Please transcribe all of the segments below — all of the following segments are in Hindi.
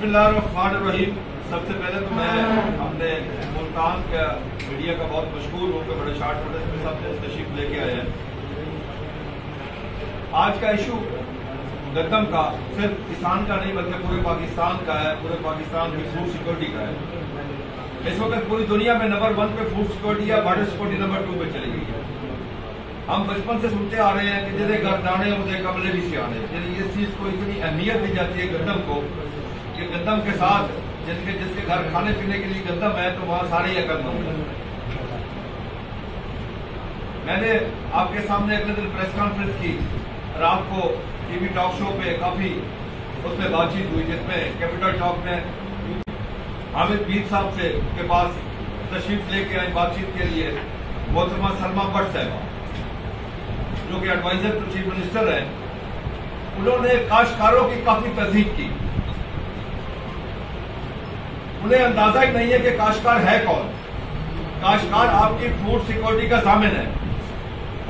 बिस्मिल्लाहिर्रहमानिर्रहीम। सबसे पहले तो मैं अपने मुल्तान का मीडिया का बहुत मशहूर हूँ कि बड़े शार्ट नोटिस में सब तशरीफ लेके आए हैं। आज का इशू गंदम का सिर्फ किसान का नहीं बल्कि पूरे पाकिस्तान का है, पूरे पाकिस्तान की फूड सिक्योरिटी का है। इस वक्त पूरी दुनिया में नंबर 1 पे फूड सिक्योरिटी या वाटर सिक्योरिटी नंबर 2 पे चली गई है। हम बचपन से सुनते आ रहे हैं कि जिसे घर दाने उसे कमले भी सियाने, यानी इस चीज को इतनी अहमियत दी जाती है गंदम को कि गंदम के साथ जिसके घर खाने पीने के लिए गंदम है तो वहां सारे ये गंदम है। मैंने आपके सामने अगले दिन प्रेस कॉन्फ्रेंस की, रात को टीवी टॉक शो पे काफी उसमें बातचीत हुई जिसमें कैपिटल टॉक में हामिद मीर साहब से के पास तशरीफ लेके आई बातचीत के लिए मोहतरमा सलमा भट्ट साहब जो कि एडवाइजर टू चीफ मिनिस्टर है। उन्होंने काश्तकारों की काफी तस्दीक की। उन्हें अंदाजा ही नहीं है कि काश्तकार है कौन। काश्तकार आपकी फूड सिक्योरिटी का जामिन है।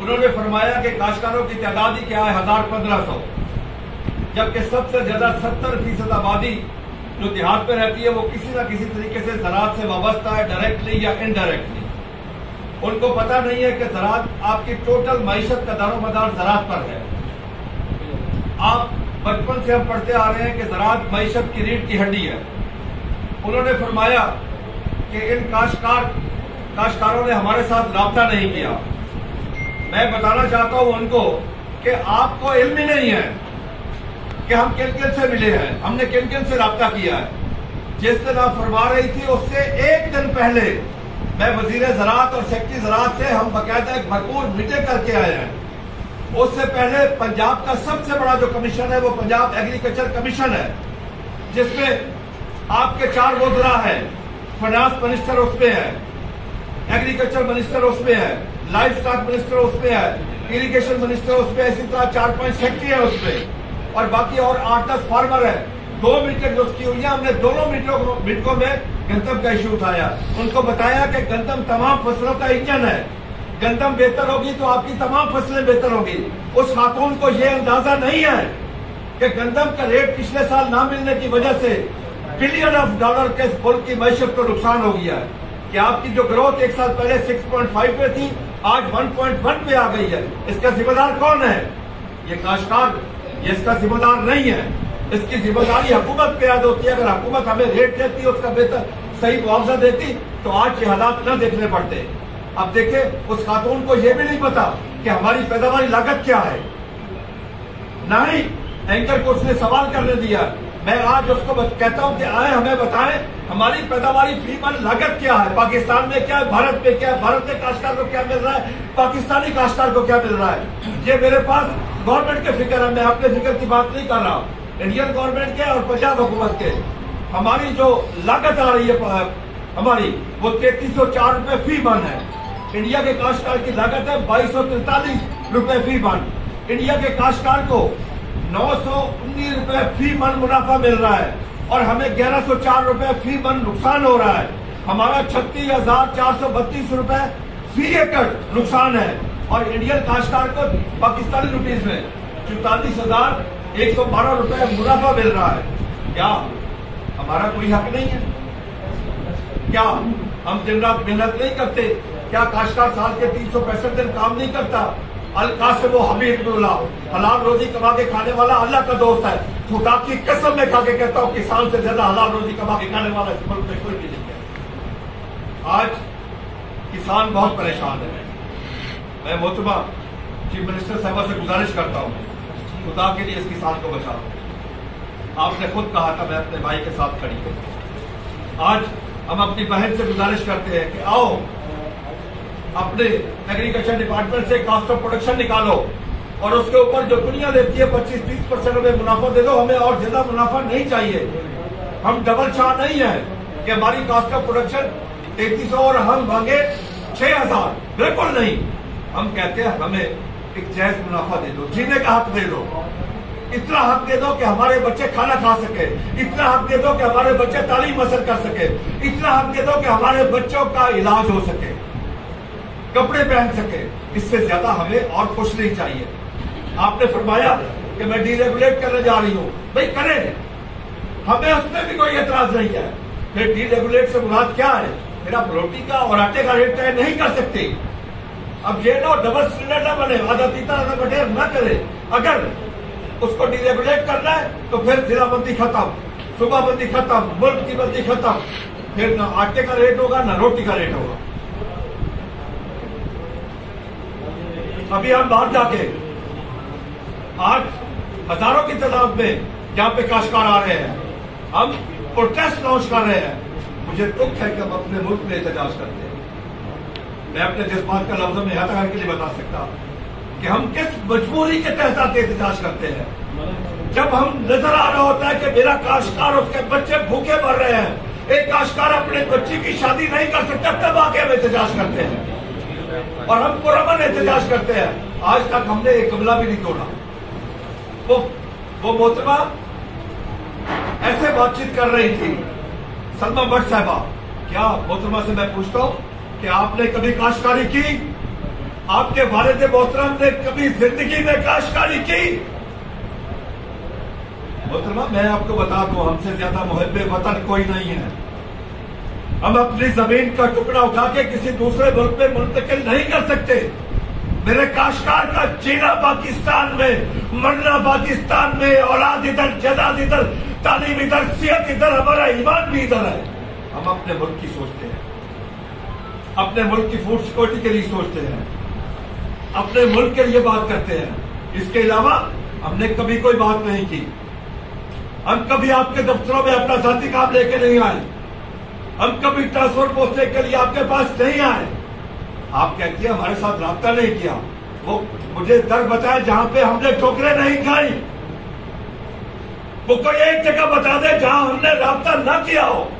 उन्होंने फरमाया कि काश्तकारों की तादाद ही क्या है, 1000-1500, जबकि सबसे ज्यादा 70% आबादी जो देहात में रहती है वो किसी न किसी तरीके से ज़राअत से वाबस्ता है, डायरेक्टली या इनडायरेक्टली। उनको पता नहीं है कि ज़राअत आपकी टोटल मईशत का दारोमदार ज़राअत पर है। आप बचपन से हम पढ़ते आ रहे हैं कि ज़राअत मईशत की रीढ़ की हड्डी है। उन्होंने फरमाया कि इन काश्तकारों ने हमारे साथ राब्ता नहीं किया। मैं बताना चाहता हूं उनको कि आपको इल्म ही नहीं है कि हम किन किन से मिले हैं, हमने किन किन से राब्ता किया है। जिस दिन आप फरमा रही थी उससे एक दिन पहले मैं वजीर ज़राअत और सेक्रेटरी ज़राअत से हम बाकायदा एक भरपूर मीटिंग करके आए हैं। उससे पहले पंजाब का सबसे बड़ा जो कमीशन है वो पंजाब एग्रीकल्चर कमीशन है, जिसमें आपके 4 वज़रा हैं। फाइनेंस मिनिस्टर उसमें है, एग्रीकल्चर मिनिस्टर उसमें है, लाइफ स्टॉक मिनिस्टर उसमें है, इरिगेशन मिनिस्टर उसमें, इसी तरह 4-5 सेक्रेटरी है उसमें, और बाकी और 8-10 फार्मर है। 2 मीटिंग उसकी हुई है। हमने दोनों मीटिंगों में गंदम का इशू उठाया, उनको बताया कि गंदम तमाम फसलों का इंजन है। गंदम बेहतर होगी तो आपकी तमाम फसलें बेहतर होगी। उस खातून को यह अंदाजा नहीं है कि गंदम का रेट पिछले साल ना मिलने की वजह से बिलियन ऑफ डॉलर के मुल्क की मैशत को नुकसान हो गया है। कि आपकी जो ग्रोथ 1 साल पहले 6.5 पे थी आज 1.1 पे आ गई है। इसका जिम्मेदार कौन है? ये काश्तकार, ये इसका जिम्मेदार नहीं है। इसकी जिम्मेदारी हुकूमत पे याद होती है। अगर हुकूमत हमें रेट देती, उसका बेहतर सही मुआवजा देती तो आज ये हालात न देखने पड़ते। अब देखे उस खातून को यह भी नहीं पता कि हमारी पैदावारी लागत क्या है। ना ही एंकर को उसने सवाल करने दिया। मैं आज उसको कहता हूं कि आए हमें बताएं हमारी पैदावारी फी मन लागत क्या है, पाकिस्तान में क्या है, भारत में क्या है, भारत के काश्तकार को क्या मिल रहा है, पाकिस्तानी काश्तकार को क्या मिल रहा है। ये मेरे पास गवर्नमेंट के फिक्र है, मैं अपने फिक्र की बात नहीं कर रहा। इंडियन गवर्नमेंट के और पंजाब हुकूमत के हमारी जो लागत आ रही है हमारी वो 3304 रुपए फी मन है। इंडिया के काश्तकार की लागत है 2243 रुपए फी मन। इंडिया के काश्तकार को 919 रुपए फी मन मुनाफा मिल रहा है और हमें 1104 रुपए फी मन नुकसान हो रहा है। हमारा 36,432 रुपए फी एकड़ नुकसान है और इंडियन काश्तकार को पाकिस्तानी रुपीज में 44,112 रुपए मुनाफा मिल रहा है। क्या हमारा कोई हक नहीं है? क्या हम दिन रात मेहनत नहीं करते? क्या काश्तकार साल के 365 दिन काम नहीं करता? अल-कासिम हमीदुल्लाह हलाल रोजी कमा के खाने वाला अल्लाह का दोस्त है। खुदा की कसम में खा के कहता हूं किसान से ज्यादा हलाल रोजी कमा के खाने वाला इस मुल्क में कोई भी नहीं है। आज किसान बहुत परेशान है। मैं मोहतरमा चीफ मिनिस्टर साहब से गुजारिश करता हूं खुदा के लिए इस किसान को बचाओ। आपने खुद कहा था मैं अपने भाई के साथ खड़ी हूं। आज हम अपनी बहन से गुजारिश करते हैं कि आओ अपने एग्रीकल्चर डिपार्टमेंट से कॉस्ट ऑफ प्रोडक्शन निकालो और उसके ऊपर जो दुनिया देती है 25-30% हमें मुनाफा दे दो। हमें और ज्यादा मुनाफा नहीं चाहिए। हम डबल शाह नहीं है कि हमारी कॉस्ट ऑफ प्रोडक्शन 3300 और हम मांगे 6000, बिल्कुल नहीं। हम कहते हैं हमें एक जायज मुनाफा दे दो, जीने का हक दे दो। इतना हक दे दो कि हमारे बच्चे खाना खा सके, इतना हक दे दो कि हमारे बच्चे तालीम हासिल कर सके, इतना हक दे दो कि हमारे बच्चों का इलाज हो सके, कपड़े पहन सके। इससे ज्यादा हमें और कुछ नहीं चाहिए। आपने फरमाया कि मैं डीरेगुलेट करने जा रही हूं, भाई करें। हमें उसमें भी कोई एतराज नहीं है। फिर डीरेगुलेट से मुराद क्या है? फिर आप रोटी का और आटे का रेट तय नहीं कर सकते। अब ये ना डबल सिलेंडर न बने, आधा तीता आधा बटेर न करे। अगर उसको डीरेगुलेट करना है तो फिर जिलाबंदी खत्म, सूबाबंदी खत्म, मुल्क की बंदी खत्म। फिर ना आटे का रेट होगा ना रोटी का रेट होगा। अभी हम बाहर जाके आज हजारों की तादाद में यहाँ पे काश्तकार आ रहे हैं, हम प्रोटेस्ट लॉन्च कर रहे हैं। मुझे दुख है कि हम अपने मुल्क में एहतजाज करते हैं। मैं अपने जज्बात का लफ्ज़ों में यहाँ तक के लिए बता सकता कि हम किस मजबूरी के तहत आके एहतजाज करते हैं। जब हम नजर आ रहा होता है कि मेरा काश्तकार, उसके बच्चे भूखे मर रहे हैं, एक काश्तकार अपने बच्चे की शादी नहीं कर सकता, तब आके हम एहतजाज करते हैं और हम पुरअमन एहतजाज करते हैं। आज तक हमने एक गमला भी नहीं तोड़ा। वो मोहतरमा ऐसे बातचीत कर रही थी सलमा भट्ट साहबा। क्या मोहतरमा से मैं पूछता हूं कि आपने कभी काश्तकारी की? आपके वालिद मोहतरम ने कभी जिंदगी में काश्तकारी की? मोहतरमा मैं आपको बता दूं, हमसे ज्यादा मुहब्बे वतन कोई नहीं है। हम अपनी जमीन का टुकड़ा उठा के किसी दूसरे मुल्क में मुंतकिल नहीं कर सकते। मेरे काश्तकार का जीना पाकिस्तान में, मरना पाकिस्तान में, औलाद इधर, जदाद इधर, तालीम इधर, सेहत इधर, हमारा ईमान भी इधर है। हम अपने मुल्क की सोचते हैं, अपने मुल्क की फूड सिक्योरिटी के लिए सोचते हैं, अपने मुल्क के लिए बात करते हैं। इसके अलावा हमने कभी कोई बात नहीं की। हम कभी आपके दफ्तरों में अपना जाती काम लेके नहीं आए। हम कभी ट्रांसपोर्ट पहुंचने के लिए आपके पास नहीं आए। आप कहती है हमारे साथ राब्ता नहीं किया। वो मुझे दर बताए जहां पे हमने ठोकरें नहीं खाई। वो कोई एक जगह बता दे जहां हमने राब्ता न किया हो।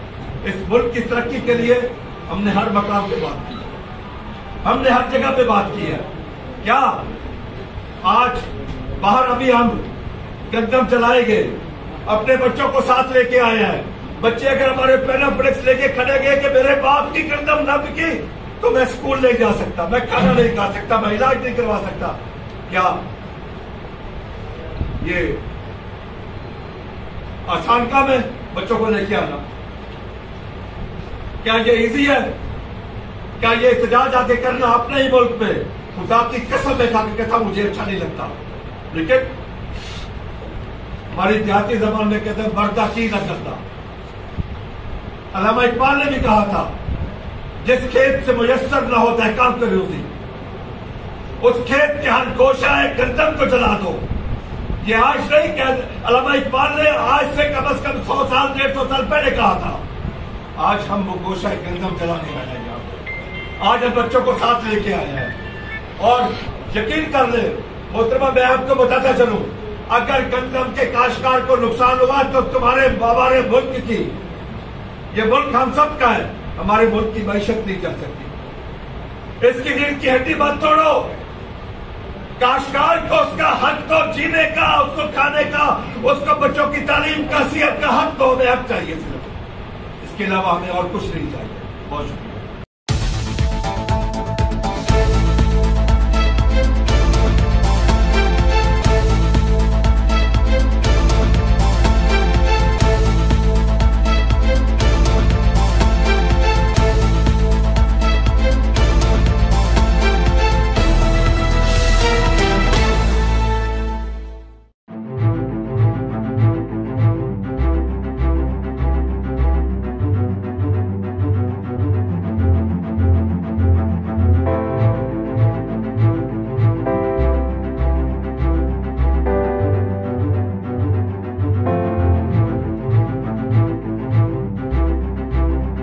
इस मुल्क की तरक्की के लिए हमने हर मकाम पे बात की, हमने हर जगह पे बात की है। क्या आज बाहर अभी हम गंदम चलाएंगे, अपने बच्चों को साथ लेके आए हैं। बच्चे अगर हमारे पेनाफ्लेक्स लेके खड़े गए कि मेरे बाप की गंदम न बिकी तो मैं स्कूल नहीं जा सकता, मैं खाना नहीं खा सकता, मैं इलाज नहीं करवा सकता। क्या ये आसान काम है बच्चों को लेके आना? क्या ये इजी है? क्या ये एहतजाज आके करना अपने ही मुल्क में? खुदा की कसम में खा के कहता मुझे अच्छा नहीं लगता। लेकिन हमारी देहाती जबान में कहते हैं बर्दा की न करता। अल्लामा इकबाल ने भी कहा था जिस खेत से मुयस्सर न हो दहकान की रोजी, उस खेत के हर गोशा गंदम को जला दो। ये आज नहीं कह, अल्लामा इकबाल ने आज से कम 100 साल 150 साल पहले कहा था। आज हम वो गोशा गंदम जलाने आए हैं। आज हम बच्चों को साथ लेके आए हैं। और यकीन कर ले मोहतरमा, मैं आपको बताता चलूं, अगर गंदम के काश्तकार को नुकसान हुआ तो तुम्हारे हमारे मुल्क की, ये मुल्क हम सब का है, हमारे मुल्क की मैशत नहीं चल सकती। इसकी रीढ़ की हड्डी मत तोड़ो। काश्तकार को उसका हक तो जीने का, उसको खाने का, उसको बच्चों की तालीम का, सेहत का हक तो हमें हक चाहिए सिर्फ। इसके अलावा हमें और कुछ नहीं चाहिए। बहुत शुक्रिया।